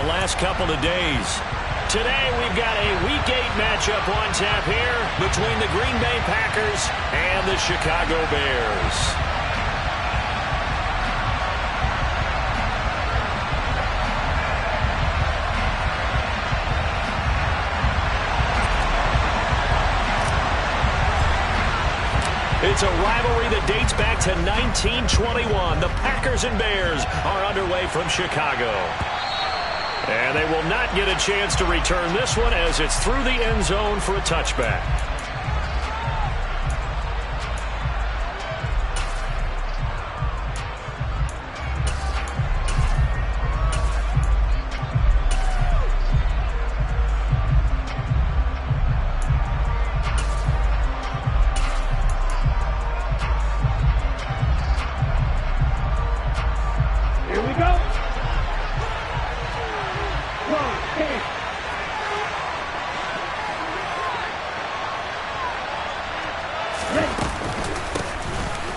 last couple of days. Today we've got a Week 8 matchup on tap here between the Green Bay Packers and the Chicago Bears. It's a rivalry that dates back to 1921. The Packers and Bears are underway from Chicago. And they will not get a chance to return this one as it's through the end zone for a touchback.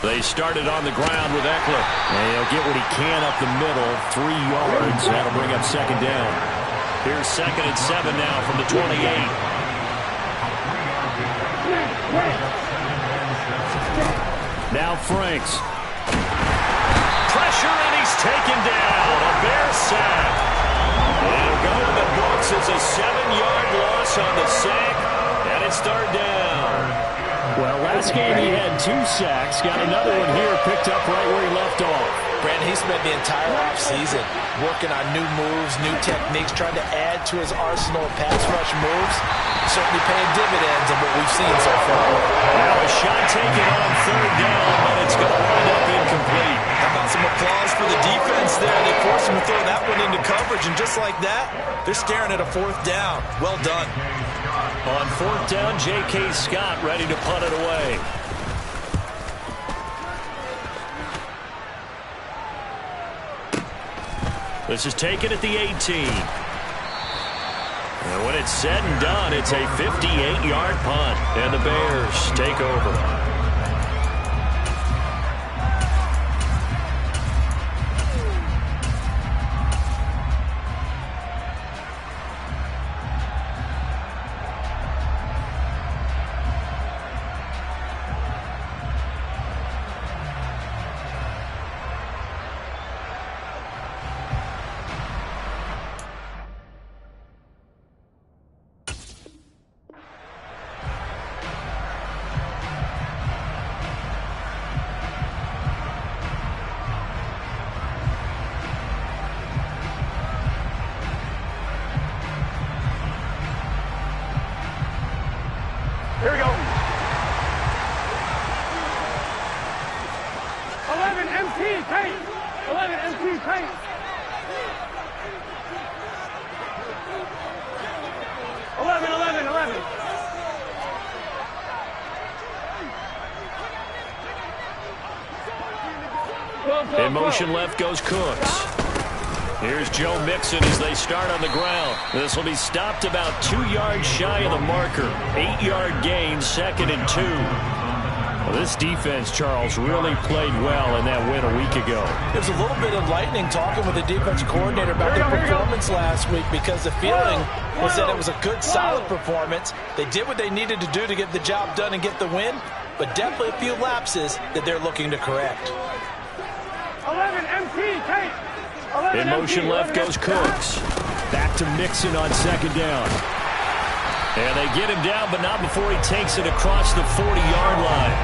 They started on the ground with Eckler. And he'll get what he can up the middle. 3 yards. That'll bring up second down. Here's 2nd and 7 now from the 28. Now Franks. Pressure, and he's taken down. A Bear sack. It'll go in the books as a 7-yard loss on the sack. And it's third down. Well, last game he had 2 sacks. Got another one here picked up right where he left off. Brandon, he spent the entire offseason working on new moves, new techniques, trying to add to his arsenal of pass rush moves. Certainly paying dividends in what we've seen so far. Now a shot taken on third down, but it's going to wind up incomplete. How about some applause for the defense there? They forced him to throw that one into coverage, and just like that, they're staring at a 4th down. Well done. On 4th down, J.K. Scott ready to punt it away. This is taken at the 18. And when it's said and done, it's a 58-yard punt. And the Bears take over. Here we go. 11 MT paint. 11 MT paint. 11. In motion left goes Cooks. Here's Joe Mixon as they start on the ground. This will be stopped about 2 yards shy of the marker. 8-yard gain, 2nd and 2. Well, this defense, Charles, really played well in that win a week ago. There's a little bit enlightening talking with the defensive coordinator about their performance last week, because the feeling was that it was a good, solid performance. They did what they needed to do to get the job done and get the win, but definitely a few lapses that they're looking to correct. 11 MT tape. In motion left goes Cooks. Back to Mixon on 2nd down. And they get him down, but not before he takes it across the 40-yard line.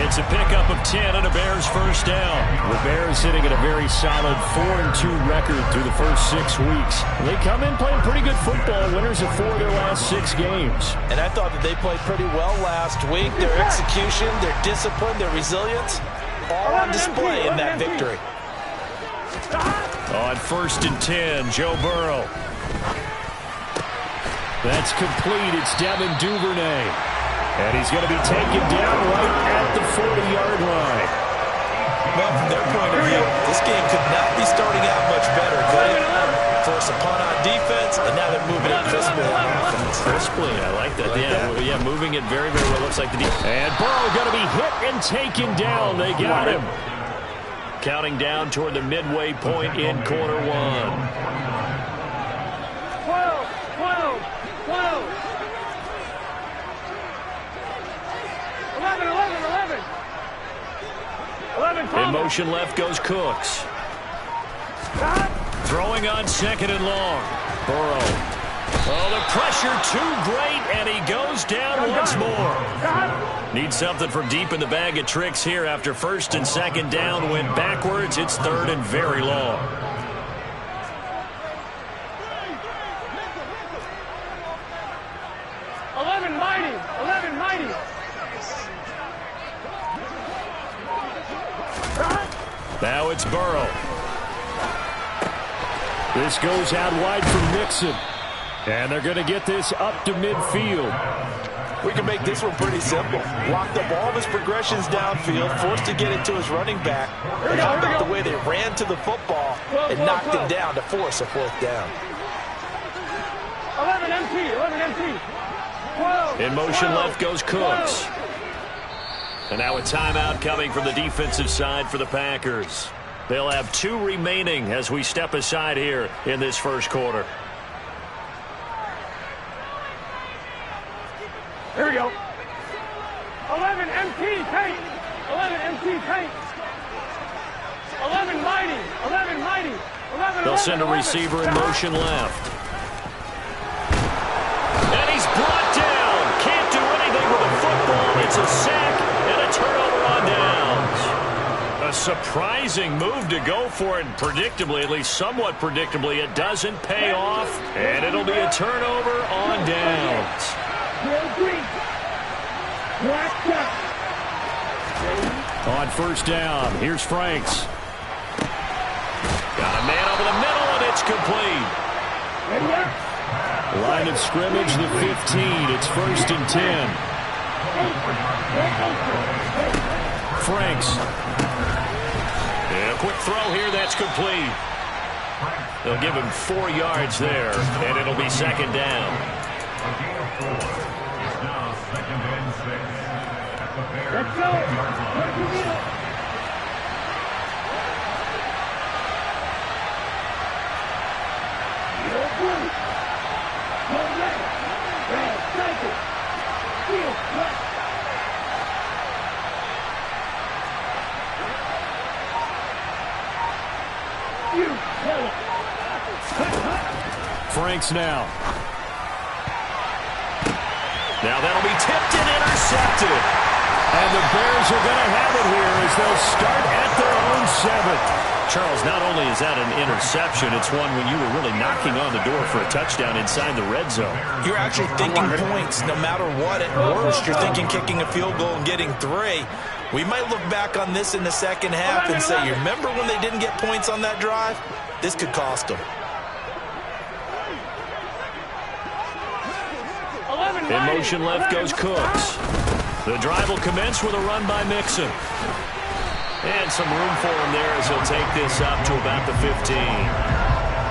It's a pickup of 10 and a Bears first down. The Bears sitting at a very solid 4-2 record through the first 6 weeks. They come in playing pretty good football, winners of 4 of their last 6 games. And I thought that they played pretty well last week. Their execution, their discipline, their resilience, all on display in that victory. On 1st and 10, Joe Burrow. That's complete. It's Devin Duvernay. And he's going to be taken down right at the 40-yard line. Well, from their point of view, this game could not be starting out much better, could it? Force a punt on defense, and now they're moving it crisply on offense. Crisply, I like that. Yeah, moving it very, very well. Looks like the defense. And Burrow going to be hit and taken down. They got him. Counting down toward the midway point in quarter 1. motion left goes Cooks. Throwing on 2nd and long. Burrow. Oh, the pressure too great, and he goes down once more. Needs something from deep in the bag of tricks here after 1st and 2nd down. Went backwards. It's 3rd and very long. Now it's Burrow. This goes out wide for Mixon. And they're going to get this up to midfield. We can make this one pretty simple. Locked up all of his progressions downfield, forced to get it to his running back. And how about the way they ran to the football and knocked him down to force a 4th down. 11 MT, 11 MT. 12. In motion left goes Cooks. And now a timeout coming from the defensive side for the Packers. They'll have 2 remaining as we step aside here in this first quarter. Here we go. 11 MT paint. 11 MT paint. 11 mighty. 11 mighty. 11. They'll send a receiver in motion left. And he's brought down. Can't do anything with a football. It's a sack and a turnover on downs. A surprising move to go for it. Predictably, at least somewhat predictably, it doesn't pay off. And it'll be a turnover on downs. On 1st down, here's Franks. Got a man over the middle, and it's complete. Line of scrimmage, the 15. It's 1st and 10. Franks. Yeah, quick throw here, that's complete. They'll give him 4 yards there, and it'll be 2nd down. Let's go. Franks now. Now that'll be tipped and intercepted. And the Bears are going to have it here as they'll start at their own 7th. Charles, not only is that an interception, it's one when you were really knocking on the door for a touchdown inside the red zone. You're actually thinking points no matter what. At worst, you're thinking kicking a field goal and getting 3. We might look back on this in the 2nd half and say, you remember when they didn't get points on that drive? This could cost them. In motion left goes Cooks. The drive will commence with a run by Mixon. And some room for him there as he'll take this up to about the 15.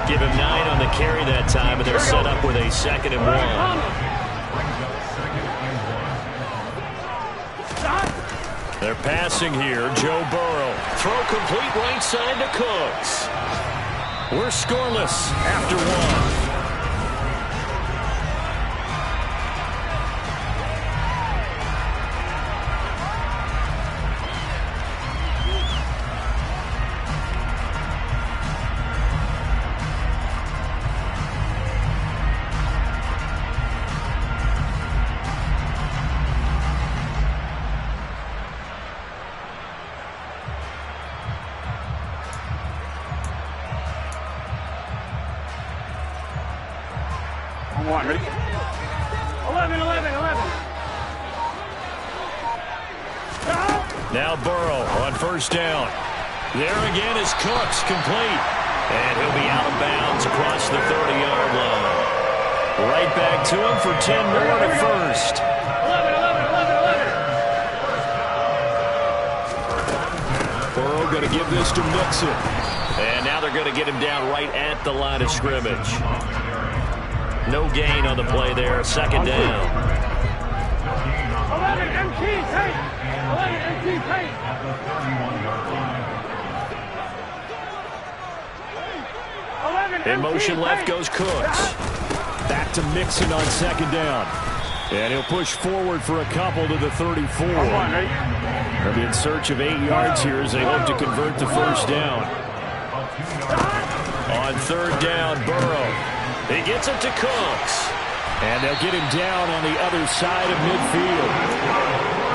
Give him 9 on the carry that time, and they're set up with a 2nd and 1. They're passing here. Joe Burrow. Throw complete right side to Cooks. We're scoreless after 1. Ready? 11. Now Burrow on 1st down. There again is Cooks, complete. And he'll be out of bounds across the 30-yard line. Right back to him for 10 more to 1st. 11. Burrow going to give this to Mixon. And now they're going to get him down right at the line of scrimmage. No gain on the play there. 2nd down. 11 MT paint. 11 MT paint. In motion left goes Cooks. Back to Mixon on 2nd down. And he'll push forward for a couple to the 34. They'll be in search of 8 yards here as they hope to convert the first down. On third down, Burrow. He gets it to Cooks. And they'll get him down on the other side of midfield.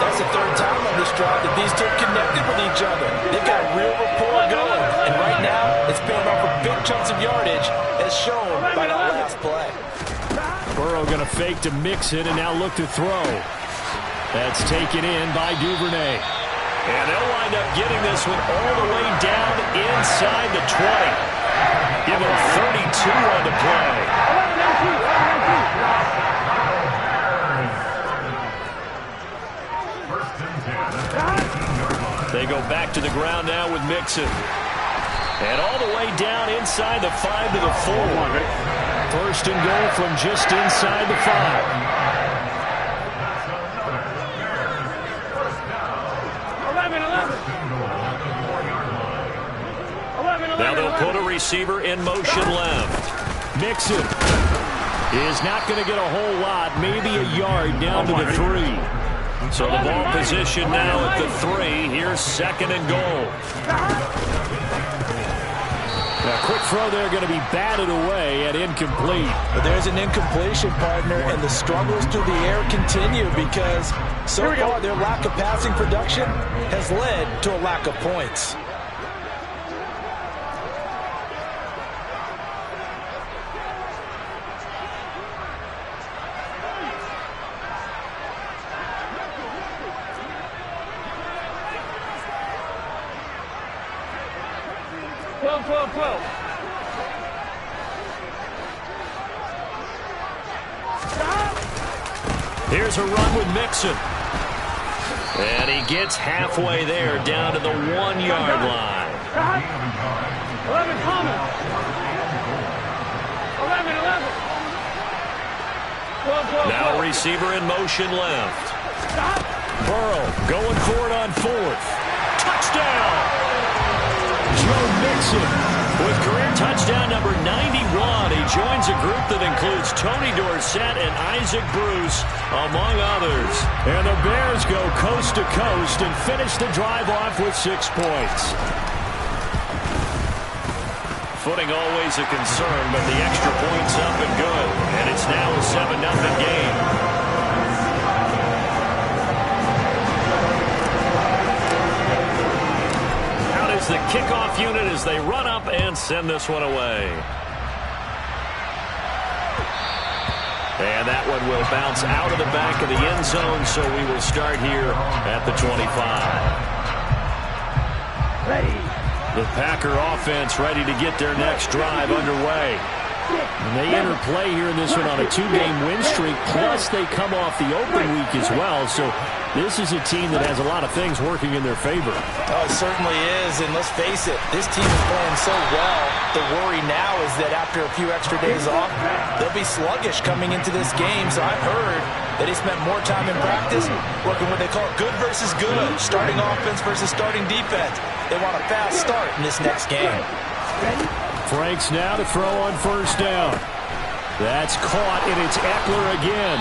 That's the third time on this drive that these two connected with each other. They've got real rapport going. And right now, it's paying off for big chunks of yardage, as shown by that last play. Burrow going to fake to Mixon and now look to throw. That's taken in by Duvernay. And they'll wind up getting this one all the way down inside the 20. Give him 32 on the play. They go back to the ground now with Mixon. And all the way down inside the 5 to the 4. First and goal from just inside the 5. 11. Now they'll put a receiver in motion left. Mixon is not going to get a whole lot, maybe a yard down to the 3. So the ball position now at the 3. Here's second and goal. A quick throw there going to be batted away and incomplete. But there's an incompletion, partner, and the struggles through the air continue because so far their lack of passing production has led to a lack of points. Here's a run with Mixon. And he gets halfway there down to the 1-yard line. 11 coming. 11. Now receiver in motion left. Burrow going for it on 4th. Touchdown! Joe Mixon with career touchdown number 91. He joins a group that includes Tony Dorsett and Isaac Bruce, among others. And the Bears go coast to coast and finish the drive off with 6 points. Footing always a concern, but the extra point's up and good. And it's now a 7-0 game. The kickoff unit as they run up and send this one away. And that one will bounce out of the back of the end zone, so we will start here at the 25. The Packer offense ready to get their next drive underway. And they enter play here in this one on a 2-game win streak, plus they come off the open week as well. So this is a team that has a lot of things working in their favor. Oh, it certainly is, and let's face it, this team is playing so well. The worry now is that after a few extra days off, they'll be sluggish coming into this game. So I've heard that they spent more time in practice working what they call good versus good, starting offense versus starting defense. They want a fast start in this next game. Franks now to throw on first down. That's caught, and it's Eckler again.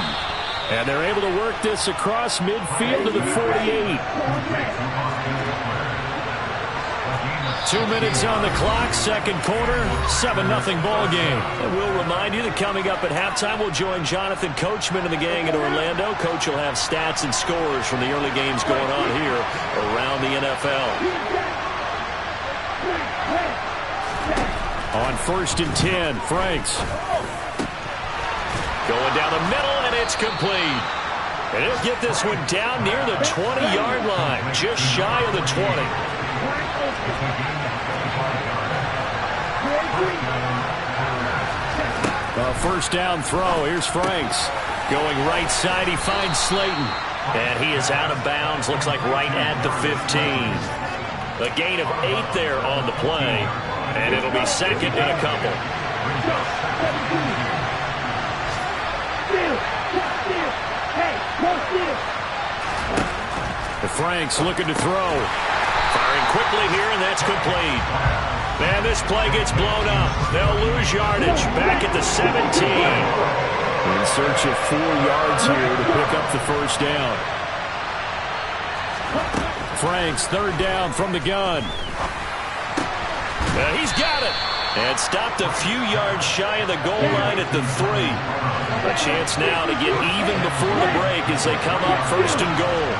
And they're able to work this across midfield to the 48. 2 minutes on the clock, second quarter, 7-0 ball game. And we'll remind you that coming up at halftime, we'll join Jonathan Coachman and the gang in Orlando. Coach will have stats and scores from the early games going on here around the NFL. On first and 10, Franks. Going down the middle, and it's complete. And he'll get this one down near the 20-yard line, just shy of the 20. A first down throw. Here's Franks. Going right side, he finds Slayton. And he is out of bounds, looks like right at the 15. A gain of 8 there on the play. And it'll be second and a couple. The Franks looking to throw. Firing quickly here, and that's complete. Man, this play gets blown up. They'll lose yardage back at the 17. In search of 4 yards here to pick up the first down. Franks, third down from the gun. He's got it. And stopped a few yards shy of the goal line at the 3. A chance now to get even before the break as they come up first and goal.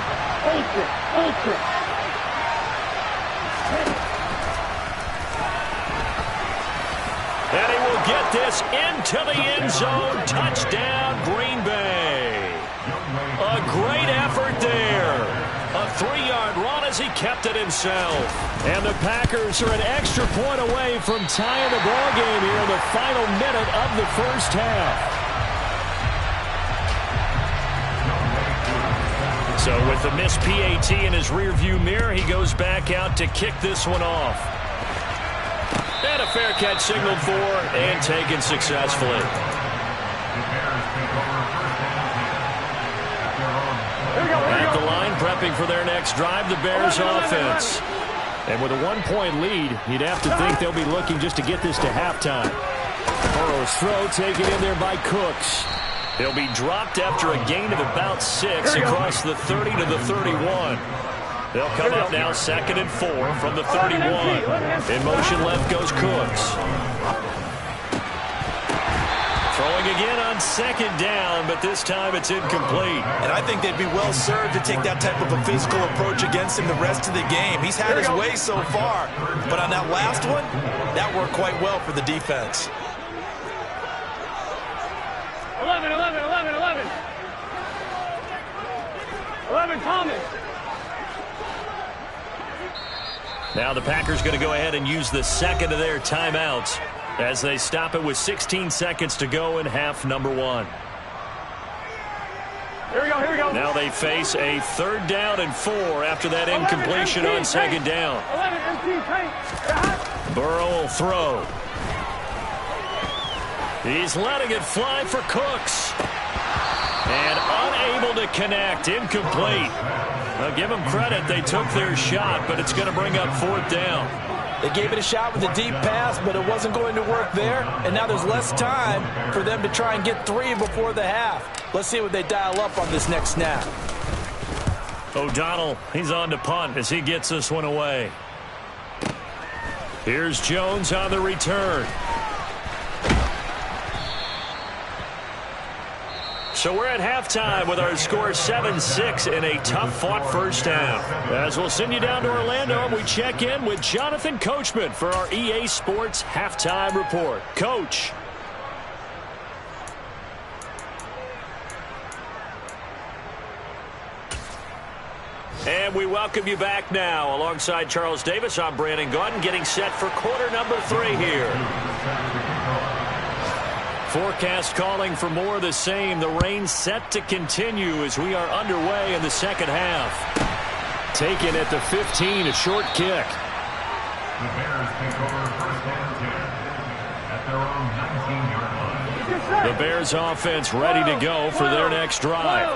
And he will get this into the end zone. Touchdown, Green Bay. A great effort there. A 3-yard run as he kept it himself. And the Packers are an extra point away from tying the ball game here in the final minute of the first half. So with the missed PAT in his rearview mirror, he goes back out to kick this one off. And a fair catch signaled for and taken successfully. At the line, prepping for their next drive, the Bears offense. And with a 1-point lead, you'd have to think they'll be looking just to get this to halftime. Burrow's throw taken in there by Cooks. He'll be dropped after a gain of about 6 across the 30 to the 31. They'll come up now 2nd and 4 from the 31. In motion left goes Cooks. Throwing again on 2nd down, but this time it's incomplete. And I think they'd be well served to take that type of a physical approach against him the rest of the game. He's had his way so far, but on that last one, that worked quite well for the defense. 11, 11, 11, 11. 11, Thomas. Now the Packers going to go ahead and use the second of their timeouts as they stop it with 16 seconds to go in half number 1. Here we go, here we go. Now they face a 3rd down and 4 after that incompletion on 2nd down. 11, MT, tank. Burrow will throw. He's letting it fly for Cooks. And unable to connect, incomplete. I'll give them credit, they took their shot, but it's going to bring up 4th down. They gave it a shot with a deep pass, but it wasn't going to work there. And now there's less time for them to try and get 3 before the half. Let's see what they dial up on this next snap. O'Donnell, he's on to punt as he gets this one away. Here's Jones on the return. So we're at halftime with our score 7-6 in a tough-fought first half. As we'll send you down to Orlando, we check in with Jonathan Coachman for our EA Sports Halftime Report. Coach. And we welcome you back now. Alongside Charles Davis, I'm Brandon Gaudin, getting set for quarter number 3 here. Forecast calling for more of the same. The rain set to continue as we are underway in the second half. Taken at the 15, a short kick. The Bears take over first and 10 at their own 19-yard line. The Bears offense ready to go for their next drive.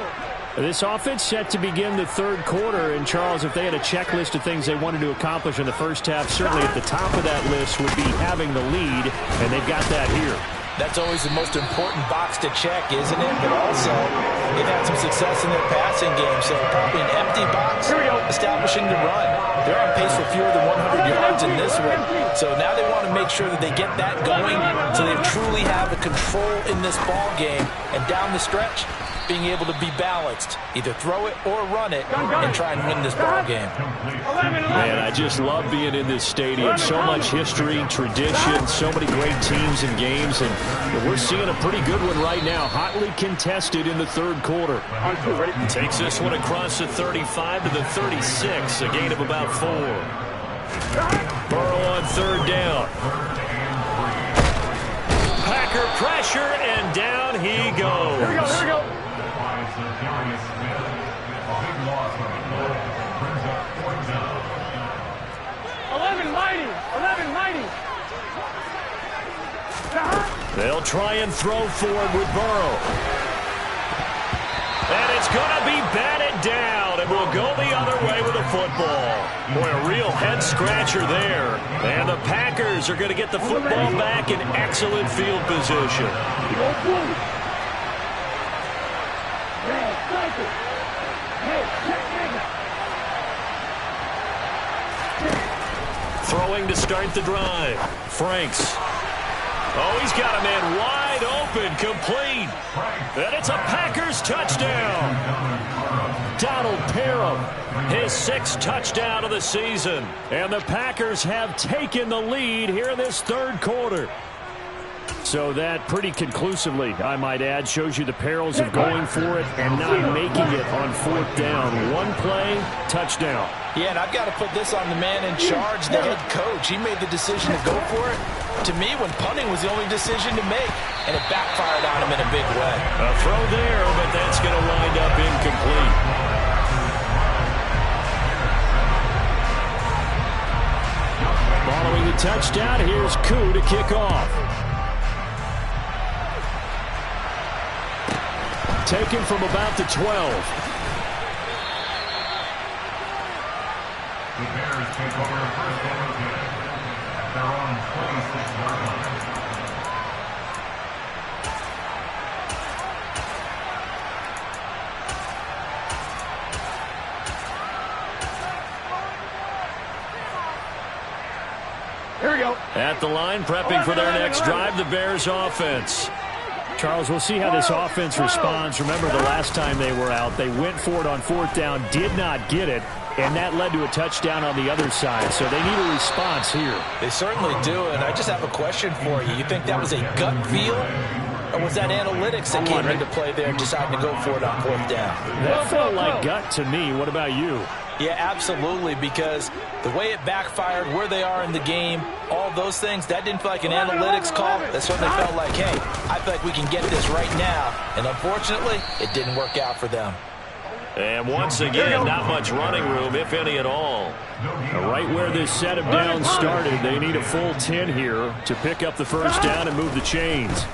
This offense set to begin the 3rd quarter, and Charles, if they had a checklist of things they wanted to accomplish in the first half, certainly at the top of that list would be having the lead, and they've got that here. That's always the most important box to check, isn't it? But also, they've had some success in their passing game, so probably an empty box establishing the run. They're on pace for fewer than 100 yards in this one, so now they want to make sure that they get that going so they truly have the control in this ball game, and down the stretch, being able to be balanced, either throw it or run it, and try and win this ball game. Man, I just love being in this stadium. So much history, tradition, so many great teams and games, and we're seeing a pretty good one right now, hotly contested in the 3rd quarter. Takes this one across the 35 to the 36, a gain of about 4. Burrow on 3rd down. Packer pressure, and down he goes. Here we go, here we go. Darius Smith, a big loss on the goal, brings up 4th down. 11 mighty, 11 mighty. They'll try and throw forward with Burrow. And it's going to be batted down, and we'll go the other way with the football. Boy, a real head-scratcher there. And the Packers are going to get the football back in excellent field position. Throwing to start the drive. Franks. Oh, he's got a man wide open, complete. And it's a Packers touchdown. Donald Parham, his 6th touchdown of the season. And the Packers have taken the lead here in this 3rd quarter. So that pretty conclusively, I might add, shows you the perils of going for it and not making it on 4th down. One play, touchdown. Yeah, and I've got to put this on the man in charge, the head coach. He made the decision to go for it. To me, when punting was the only decision to make, and it backfired on him in a big way. A throw there, but that's going to wind up incomplete. Following the touchdown, here's Koo to kick off. Taken from about the 12. The Bears take over first and 10 at their own 26-yard line. Here we go. At the line, prepping for their next drive, the Bears offense. Charles, we'll see how this offense responds. Remember, the last time they were out, they went for it on 4th down, did not get it, and that led to a touchdown on the other side. So they need a response here. They certainly do, and I just have a question for you. You think that was a gut feel, or was that analytics that came into play there deciding to go for it on 4th down? That felt like gut to me. What about you? Yeah, absolutely, because the way it backfired, where they are in the game, all those things, that didn't feel like an analytics call. That certainly felt like, hey, I feel like we can get this right now. And unfortunately, it didn't work out for them. And once again, not much running room, if any at all. Right where this set of downs started, they need a full 10 here to pick up the 1st down and move the chains.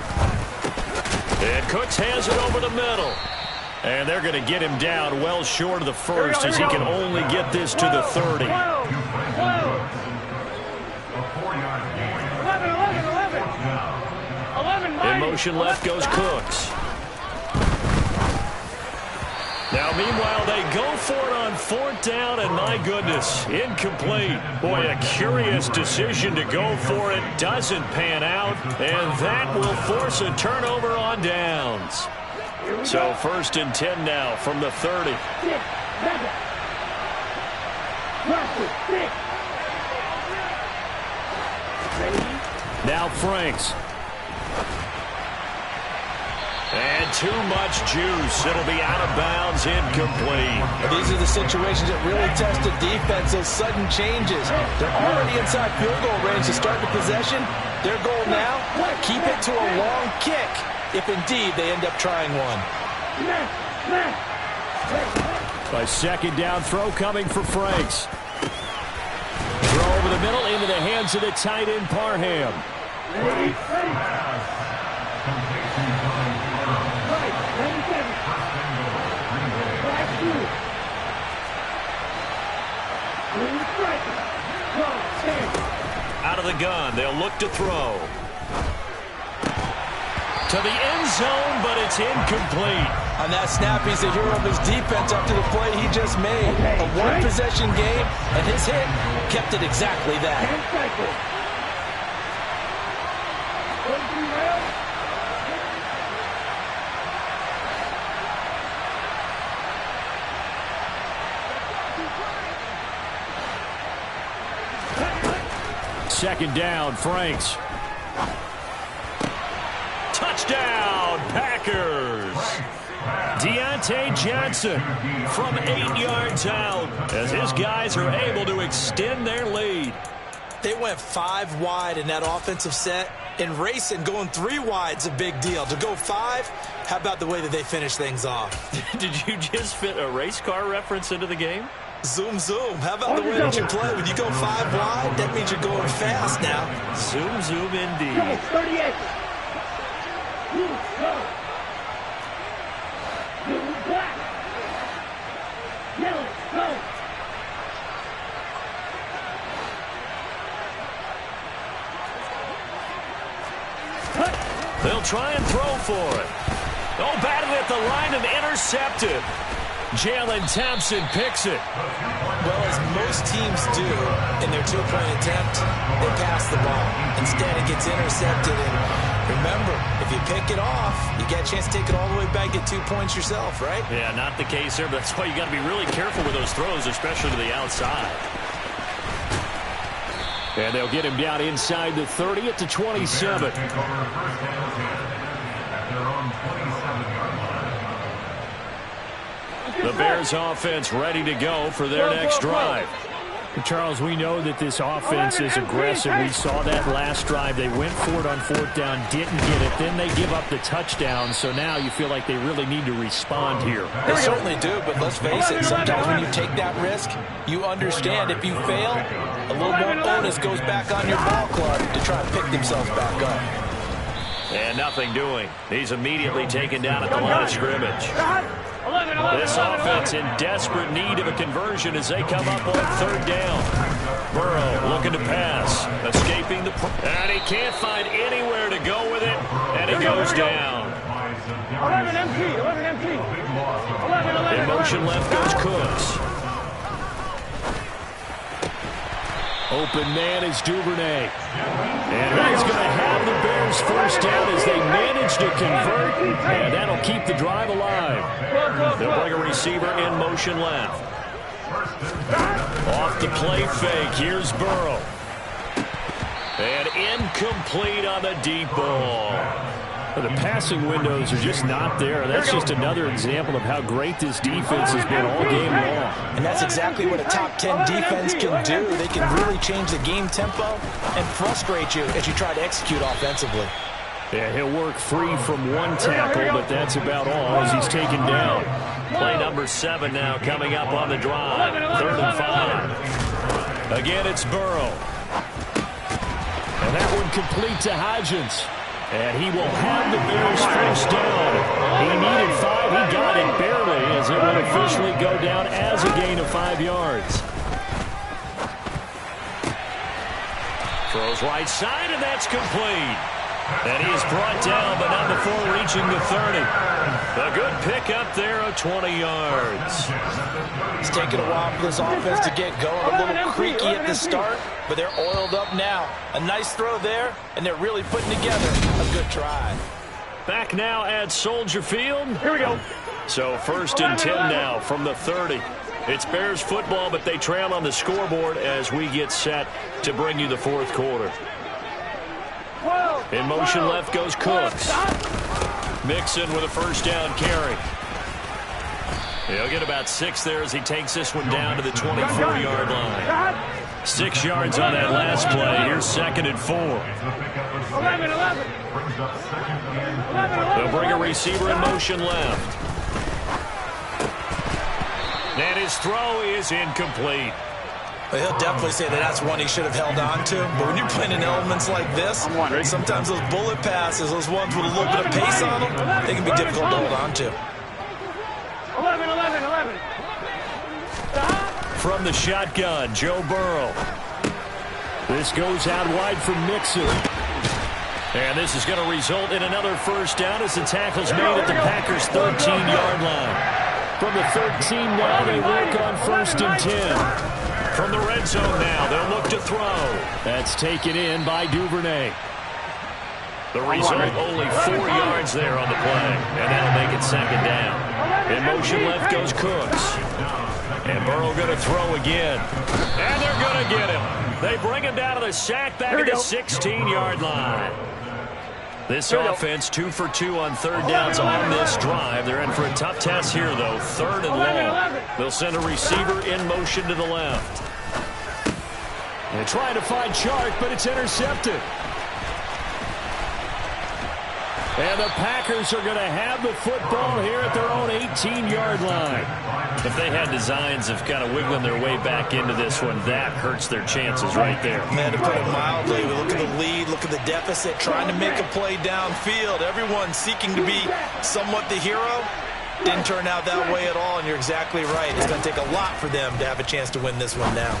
And Cooks has it over the middle. And they're going to get him down well short of the 1st as he can only get this to the 30. A 4-yard gain. 11. In motion left goes Cooks. Now, meanwhile, they go for it on 4th down, and my goodness, incomplete. Boy, a curious decision to go for it. Doesn't pan out, and that will force a turnover on downs. So 1st and 10 now from the 30. Now Franks. And too much juice. It'll be out of bounds, incomplete. These are the situations that really test the defense, those sudden changes. They're already inside field goal range to start the possession. Their goal now, keep it to a long kick, if indeed they end up trying one. A 2nd down throw coming for Franks. Throw over the middle into the hands of the tight end Parham. Out of the gun, they'll look to throw. To the end zone, but it's incomplete. On that snap, he's the hero of his defense after the play he just made. A one-possession game, and his hit kept it exactly that. Second down, Franks. Touchdown, Packers. Deontay Johnson from 8 yards out as his guys are able to extend their lead. They went 5 wide in that offensive set. In racing, going 3 wide's a big deal. To go 5, how about the way that they finish things off? Did you just fit a race car reference into the game? Zoom, zoom. How about the way that you play? When you go 5 wide, that means you're going fast now. Zoom, zoom indeed. 38. They'll try and throw for it. Oh, batted at the line and intercepted. Jalen Thompson picks it. Well, as most teams do in their two-point attempt, they pass the ball. Instead, it gets intercepted. And remember, if you pick it off, you get a chance to take it all the way back, get 2 points yourself, right? Yeah, not the case there, but that's why you got to be really careful with those throws, especially to the outside. And they'll get him down inside the 30 at the 27. The Bears offense ready to go for their next drive. Charles, we know that this offense is aggressive. We saw that last drive. They went for it on fourth down, didn't get it. Then they give up the touchdown. So now you feel like they really need to respond here. They certainly do, but let's face it. Sometimes when you take that risk, you understand if you fail, a little more onus goes back on your ball club to try and pick themselves back up. And nothing doing. He's immediately taken down at the line of scrimmage. This offense in desperate need of a conversion as they come up on third down. Burrow looking to pass. Escaping the... And he can't find anywhere to go with it. And it goes down. 11 empty. In motion left goes Cooks. Open man is Duvernay. And he's going to have the Bears first down as they manage to convert. And that'll keep the drive alive. They'll bring a receiver in motion left. Off the play fake. Here's Burrow. And incomplete on the deep ball. The passing windows are just not there. That's just another example of how great this defense has been all game long. And that's exactly what a top 10 defense can do. They can really change the game tempo and frustrate you as you try to execute offensively. Yeah, he'll work free from one tackle, but that's about all as he's taken down. Play number 7 now coming up on the drive. 3rd and 5. Again, it's Burrow. And that one complete to Hodgins. And he will have the Bears first down. He needed 5. He got it barely as it will officially go down as a gain of 5 yards. Throws right side, and that's complete. And he is brought down, but not before reaching the 30. A good pickup there of 20 yards. It's taken a while for this offense to get going. A little creaky at the start, but they're oiled up now. A nice throw there, and they're really putting together a good drive. Back now at Soldier Field. Here we go. So 1st and 10 now from the 30. It's Bears football, but they trail on the scoreboard as we get set to bring you the 4th quarter. In motion left goes Cooks. Mixon with a first down carry. He'll get about 6 there as he takes this one down to the 24-yard line. 6 yards on that last play. Here's 2nd and 4. 11. They'll bring a receiver in motion left. And his throw is incomplete. Well, he'll definitely say that that's one he should have held on to. But when you're playing in elements like this, sometimes those bullet passes, those ones with a little bit of pace on them, they can be difficult to hold on to. 11. From the shotgun, Joe Burrow. This goes out wide for Mixon. And this is going to result in another first down as the tackle's made at the Packers' 13-yard line. From the 13 now, they work on 1st and 10. From the red zone now, they'll look to throw. That's taken in by Duvernay. The result, only 4 yards there on the play. And that'll make it 2nd down. In motion left goes Cooks. And Burrow going to throw again. And they're going to get him. They bring him down to the sack back at the 16-yard line. This offense 2 for 2 on 3rd downs on this drive. They're in for a tough test here, though. 3rd and long. They'll send a receiver in motion to the left. They're trying to find Chark, but it's intercepted. And the Packers are going to have the football here at their own 18-yard line. If they had designs of kind of wiggling their way back into this one, that hurts their chances right there. Man, to put it mildly, we look at the lead, look at the deficit, trying to make a play downfield. Everyone seeking to be somewhat the hero. Didn't turn out that way at all, and you're exactly right. It's going to take a lot for them to have a chance to win this one now.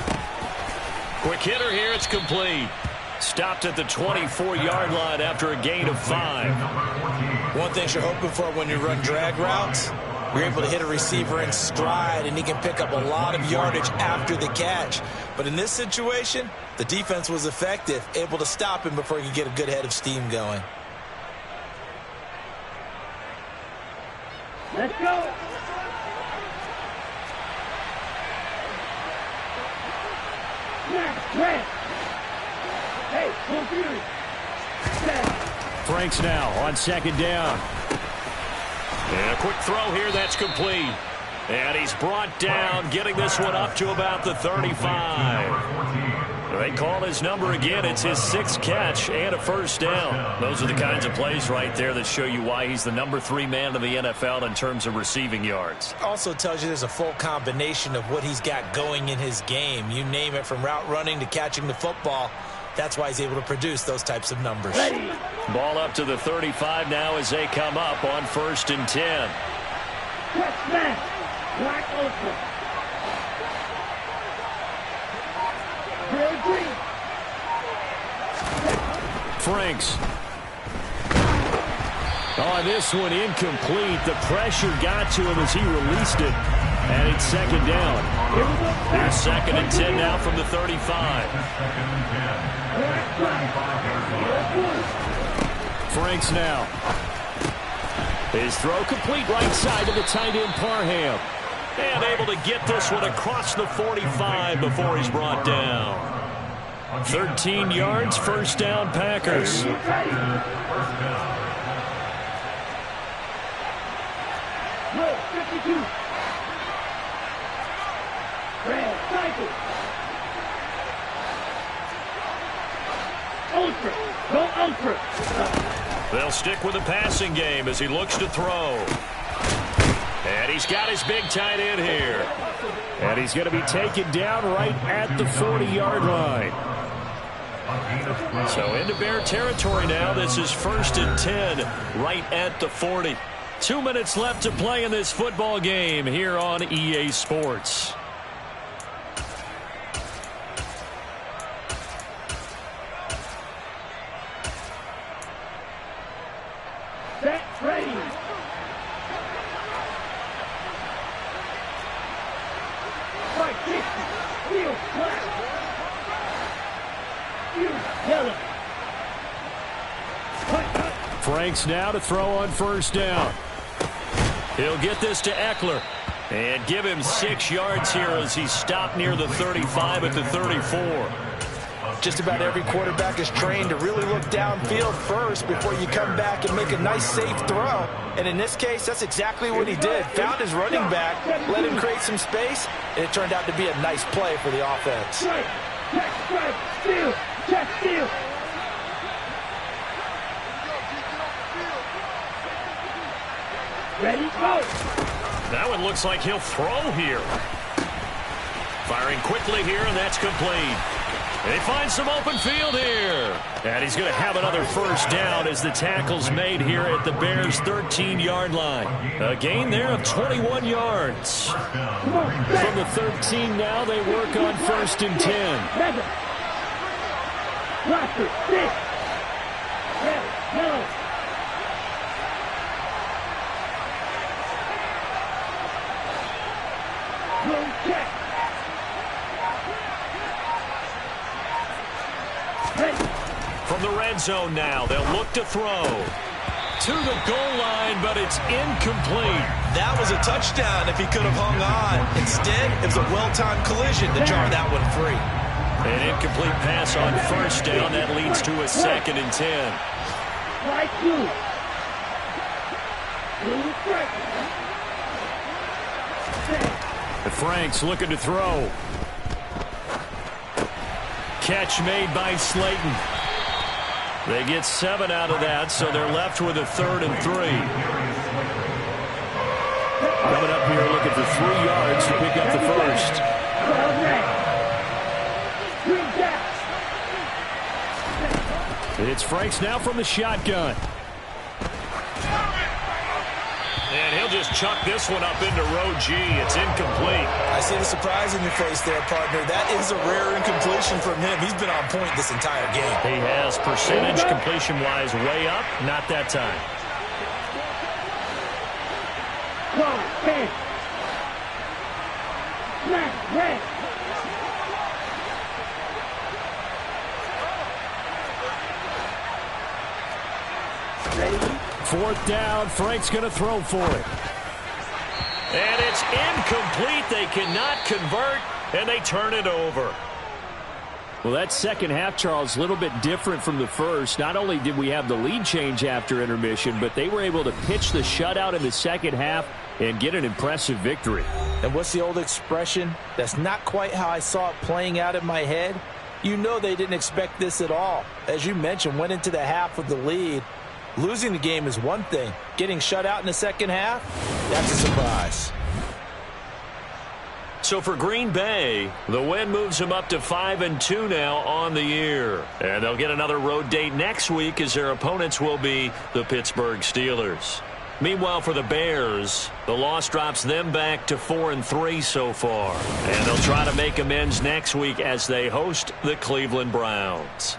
Quick hitter here, it's complete. Stopped at the 24-yard line after a gain of 5. One thing you're hoping for when you run drag routes, you're able to hit a receiver in stride, and he can pick up a lot of yardage after the catch. But in this situation, the defense was effective, able to stop him before he could get a good head of steam going. Let's go. Hey, Franks now on second down. And a quick throw here, that's complete. And he's brought down, getting this one up to about the 35. They call his number again. It's his 6th catch and a first down. Those are the kinds of plays right there that show you why he's the number 3 man in the NFL in terms of receiving yards. Also tells you there's a full combination of what he's got going in his game. You name it, from route running to catching the football. That's why he's able to produce those types of numbers. Ready. Ball up to the 35 now as they come up on 1st and 10. Touch man. Black ultra. Real green. Franks. On this one, incomplete. The pressure got to him as he released it. And it's second down. Here's 2nd and 10 now from the 35. Franks now. His throw complete right side to the tight end Parham. And able to get this one across the 45 before he's brought down. 13 yards, first down Packers. Look, 52. Red cycle. Ultra. Go ultra. They'll stick with the passing game as he looks to throw. And he's got his big tight end here. And he's going to be taken down right at the 40-yard line. So into Bear territory now. This is 1st and 10 right at the 40. 2 minutes left to play in this football game here on EA Sports. Set, ready. Right, 60. Field, black. Field, yellow. Franks now to throw on 1st down. He'll get this to Eckler and give him 6 yards here as he's stopped near the 35 at the 34. Just about every quarterback is trained to really look downfield first before you come back and make a nice, safe throw. And in this case, that's exactly what he did. Found his running back, let him create some space, and it turned out to be a nice play for the offense. Right, check, strike, steal, check, steal. Ready, go. That one looks like he'll throw here. Firing quickly here, and that's complete. They find some open field here. And he's going to have another first down as the tackle's made here at the Bears' 13-yard line. A gain there of 21 yards. From the 13 now, they work on 1st and 10. Blaster, 6. Red, yellow. Blue, check. From the red zone now, they'll look to throw. To the goal line, but it's incomplete. That was a touchdown if he could have hung on. Instead, it was a well-timed collision to jar that one free. An incomplete pass on 1st down. That leads to a 2nd and 10. Right, blue. Blue, strike. Franks looking to throw. Catch made by Slayton. They get 7 out of that, so they're left with a 3rd and 3. Coming up here looking for 3 yards to pick up the first. It's Franks now from the shotgun. And he'll just chuck this one up into row G. It's incomplete. I see the surprise in your face there, partner. That is a rare incompletion from him. He's been on point this entire game. He has percentage completion-wise way up. Not that time. 10. Snap, red. Fourth down, Frank's going to throw for it. And it's incomplete. They cannot convert, and they turn it over. Well, that second half, Charles, a little bit different from the first. Not only did we have the lead change after intermission, but they were able to pitch the shutout in the second half and get an impressive victory. And what's the old expression? That's not quite how I saw it playing out in my head. You know they didn't expect this at all. As you mentioned, went into the half with the lead. Losing the game is one thing. Getting shut out in the second half, that's a surprise. So for Green Bay, the win moves them up to 5-2 now on the year. And they'll get another road date next week as their opponents will be the Pittsburgh Steelers. Meanwhile, for the Bears, the loss drops them back to 4-3 so far. And they'll try to make amends next week as they host the Cleveland Browns.